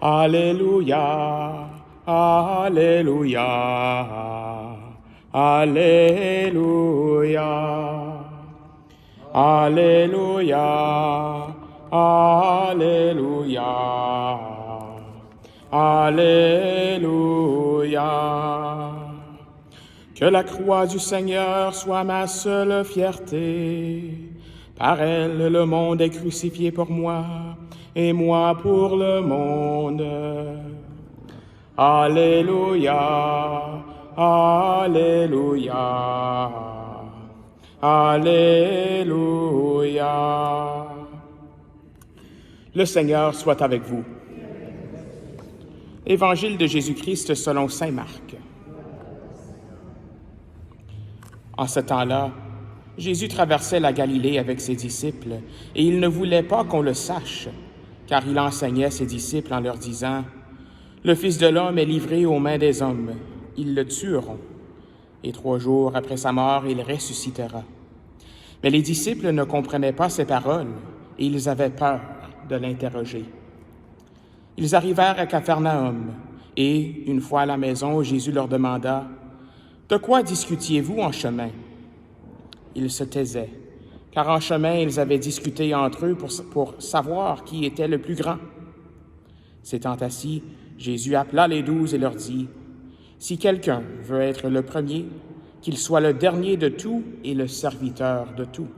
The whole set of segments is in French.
Alléluia, Alléluia, Alléluia, Alléluia, Alléluia, Alléluia. Que la croix du Seigneur soit ma seule fierté. Par elle, le monde est crucifié pour moi, et moi pour le monde. Alléluia, Alléluia, Alléluia. Le Seigneur soit avec vous. Évangile de Jésus-Christ selon saint Marc. En ce temps-là, Jésus traversait la Galilée avec ses disciples, et il ne voulait pas qu'on le sache, car il enseignait ses disciples en leur disant « Le Fils de l'homme est livré aux mains des hommes, ils le tueront, et 3 jours après sa mort, il ressuscitera. » Mais les disciples ne comprenaient pas ces paroles, et ils avaient peur de l'interroger. Ils arrivèrent à Capharnaüm, et, une fois à la maison, Jésus leur demanda « De quoi discutiez-vous en chemin? » Ils se taisaient, car en chemin, ils avaient discuté entre eux pour savoir qui était le plus grand. S'étant assis, Jésus appela les 12 et leur dit « Si quelqu'un veut être le premier, qu'il soit le dernier de tout et le serviteur de tout. »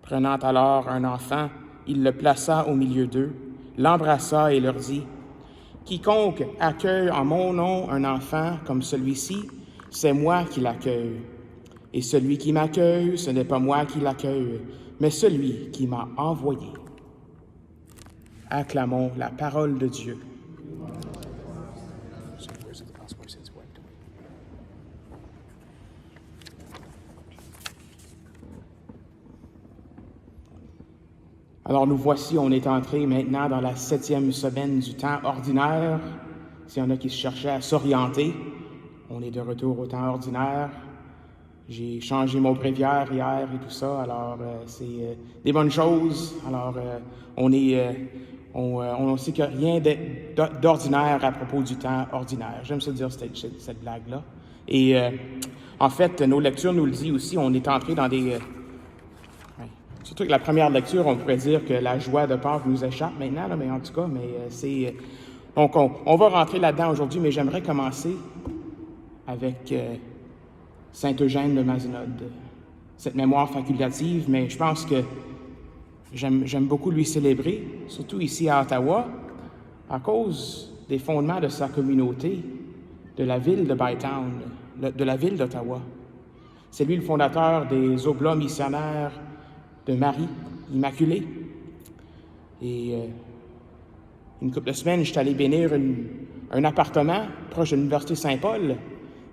Prenant alors un enfant, il le plaça au milieu d'eux, l'embrassa et leur dit « Quiconque accueille en mon nom un enfant comme celui-ci, c'est moi qui l'accueille. Et celui qui m'accueille, ce n'est pas moi qui l'accueille, mais celui qui m'a envoyé. » Acclamons la parole de Dieu. Alors nous voici, on est entré maintenant dans la 7e semaine du temps ordinaire. S'il y en a qui se cherchaient à s'orienter, on est de retour au temps ordinaire. J'ai changé mon bréviaire hier et tout ça, alors c'est des bonnes choses. Alors on sait qu'il n'y a rien d'ordinaire à propos du temps ordinaire. J'aime ça dire cette blague-là. Et en fait, nos lectures nous le disent aussi, on est entré dans des... Surtout que la première lecture, on pourrait dire que la joie de Pâques nous échappe maintenant, là, mais en tout cas, c'est... Donc, on va rentrer là-dedans aujourd'hui, mais j'aimerais commencer avec Saint Eugène de Mazenod. Cette mémoire facultative, mais je pense que j'aime beaucoup lui célébrer, surtout ici à Ottawa, à cause des fondements de sa communauté, de la ville de Bytown, de la ville d'Ottawa. C'est lui le fondateur des Oblats missionnaires de Marie Immaculée. Et une couple de semaines, j'étais allé bénir un appartement proche de l'Université Saint-Paul,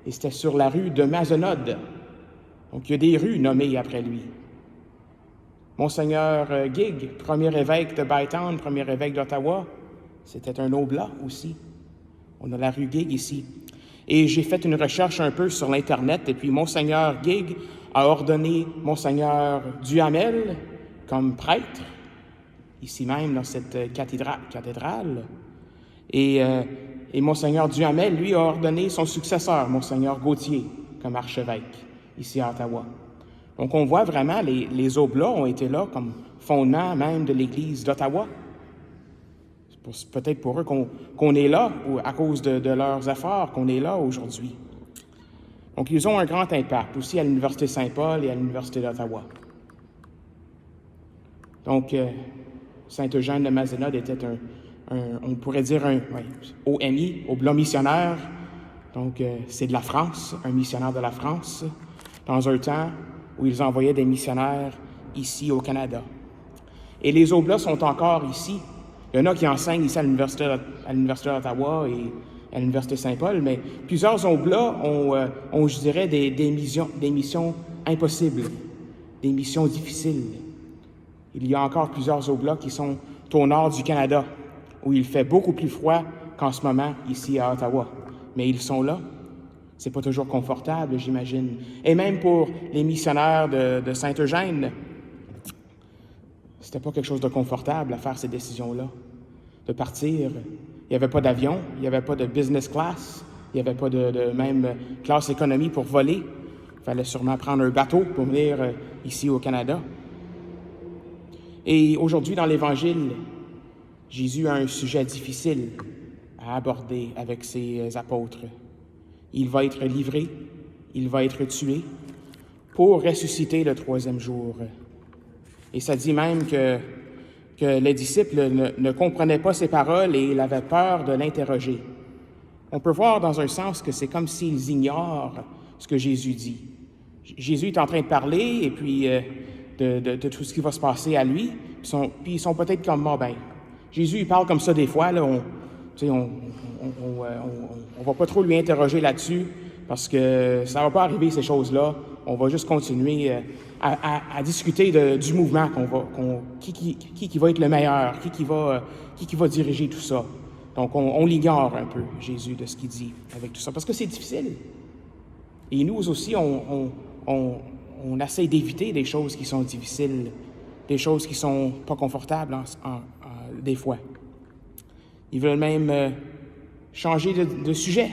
et c'était sur la rue de Mazenod. Donc, il y a des rues nommées après lui. Monseigneur Gig, premier évêque de Bytown, premier évêque d'Ottawa, c'était un oblat aussi. On a la rue Gig ici. Et j'ai fait une recherche un peu sur l'Internet, et puis Monseigneur Gig a ordonné Monseigneur Duhamel comme prêtre, ici même dans cette cathédrale. Et Monseigneur Duhamel, lui, a ordonné son successeur, Monseigneur Gauthier, comme archevêque, ici à Ottawa. Donc on voit vraiment, les Oblats ont été là comme fondement même de l'Église d'Ottawa. C'est peut-être pour eux qu'on est là, ou à cause de leurs efforts, qu'on est là aujourd'hui. Donc, ils ont un grand impact aussi à l'Université Saint-Paul et à l'Université d'Ottawa. Donc, Saint Eugène de Mazenod était on pourrait dire un OMI, Oblat missionnaire. Donc, c'est de la France, un missionnaire de la France, dans un temps où ils envoyaient des missionnaires ici au Canada. Et les Oblats sont encore ici. Il y en a qui enseignent ici à l'Université d'Ottawa et à l'Université Saint-Paul, mais plusieurs Oblats ont, je dirais, des missions impossibles, des missions difficiles. Il y a encore plusieurs Oblats qui sont au nord du Canada, où il fait beaucoup plus froid qu'en ce moment ici à Ottawa. Mais ils sont là. C'est pas toujours confortable, j'imagine. Et même pour les missionnaires de Saint-Eugène, c'était pas quelque chose de confortable à faire ces décisions-là. de partir. Il n'y avait pas d'avion, il n'y avait pas de business class, il n'y avait pas de même classe économie pour voler. Il fallait sûrement prendre un bateau pour venir ici au Canada. Et aujourd'hui, dans l'Évangile, Jésus a un sujet difficile à aborder avec ses apôtres. Il va être livré, il va être tué pour ressusciter le troisième jour. Et ça dit même que les disciples ne comprenaient pas ses paroles et ils avaient peur de l'interroger. On peut voir dans un sens que c'est comme s'ils ignorent ce que Jésus dit. Jésus est en train de parler et puis de tout ce qui va se passer à lui. Puis ils sont peut-être comme moi, Jésus, il parle comme ça des fois, là, on va pas trop lui interroger là-dessus parce que ça va pas arriver, ces choses-là. On va juste continuer à discuter du mouvement qui va être le meilleur, qui va diriger tout ça. Donc, on l'ignore un peu, Jésus, de ce qu'il dit avec tout ça, parce que c'est difficile. Et nous aussi, on essaie d'éviter des choses qui sont difficiles, des choses qui sont pas confortables des fois. Ils veulent même changer de sujet.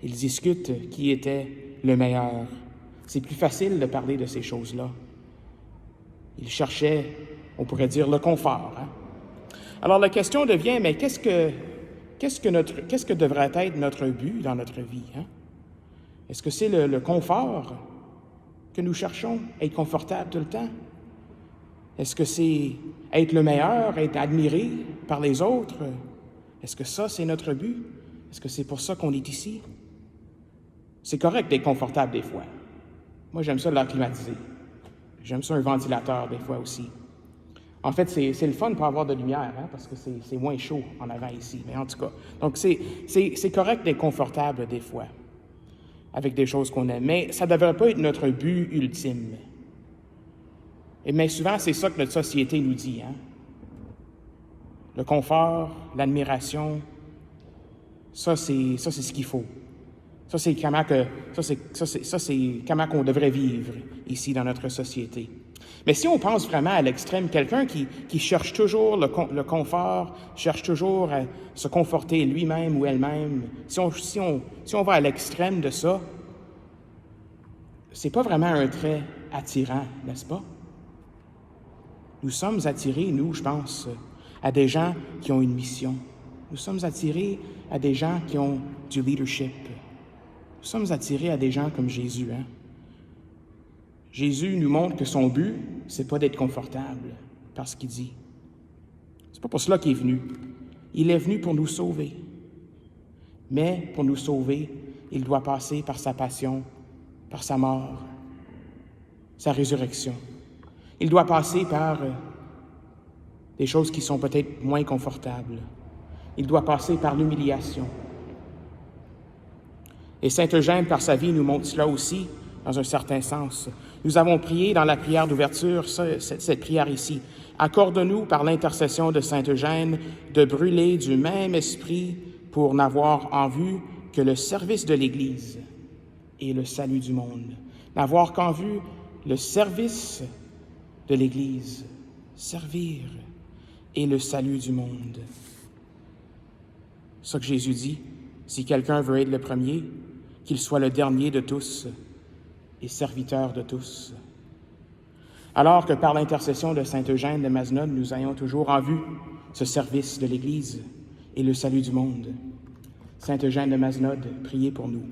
Ils discutent qui était le meilleur. C'est plus facile de parler de ces choses-là. Ils cherchaient, on pourrait dire, le confort. Alors la question devient, mais qu'est-ce que devrait être notre but dans notre vie? Est-ce que c'est le confort que nous cherchons, être confortable tout le temps? Est-ce que c'est être le meilleur, être admiré par les autres? Est-ce que ça, c'est notre but? Est-ce que c'est pour ça qu'on est ici? C'est correct d'être confortable des fois. Moi, j'aime ça l'air climatisé. J'aime ça un ventilateur des fois aussi. En fait, c'est le fun pour avoir de lumière, parce que c'est moins chaud en avant ici. Mais en tout cas, donc c'est correct d'être confortable des fois avec des choses qu'on aime. Mais ça ne devrait pas être notre but ultime. Mais souvent, c'est ça que notre société nous dit. Le confort, l'admiration, ça c'est ce qu'il faut. Ça c'est comment qu'on devrait vivre ici dans notre société. Mais si on pense vraiment à l'extrême, quelqu'un qui cherche toujours le confort, cherche toujours à se conforter lui-même ou elle-même, si on va à l'extrême de ça, c'est pas vraiment un trait attirant, n'est-ce pas? Nous sommes attirés, nous, je pense, à des gens qui ont une mission. Nous sommes attirés à des gens qui ont du leadership. Nous sommes attirés à des gens comme Jésus. Jésus nous montre que son but, c'est pas d'être confortable par ce qu'il dit. C'est pas pour cela qu'il est venu. Il est venu pour nous sauver. Mais pour nous sauver, il doit passer par sa passion, par sa mort, sa résurrection. Il doit passer par des choses qui sont peut-être moins confortables. Il doit passer par l'humiliation. Et saint Eugène, par sa vie, nous montre cela aussi, dans un certain sens. Nous avons prié dans la prière d'ouverture, cette prière ici. Accorde-nous, par l'intercession de saint Eugène, de brûler du même esprit pour n'avoir en vue que le service de l'Église et le salut du monde. N'avoir qu'en vue le service de l'Église, servir et le salut du monde. C'est ça que Jésus dit, si quelqu'un veut être le premier, qu'il soit le dernier de tous et serviteur de tous. Alors que par l'intercession de saint Eugène de Mazenod, nous ayons toujours en vue ce service de l'Église et le salut du monde. Saint Eugène de Mazenod, priez pour nous.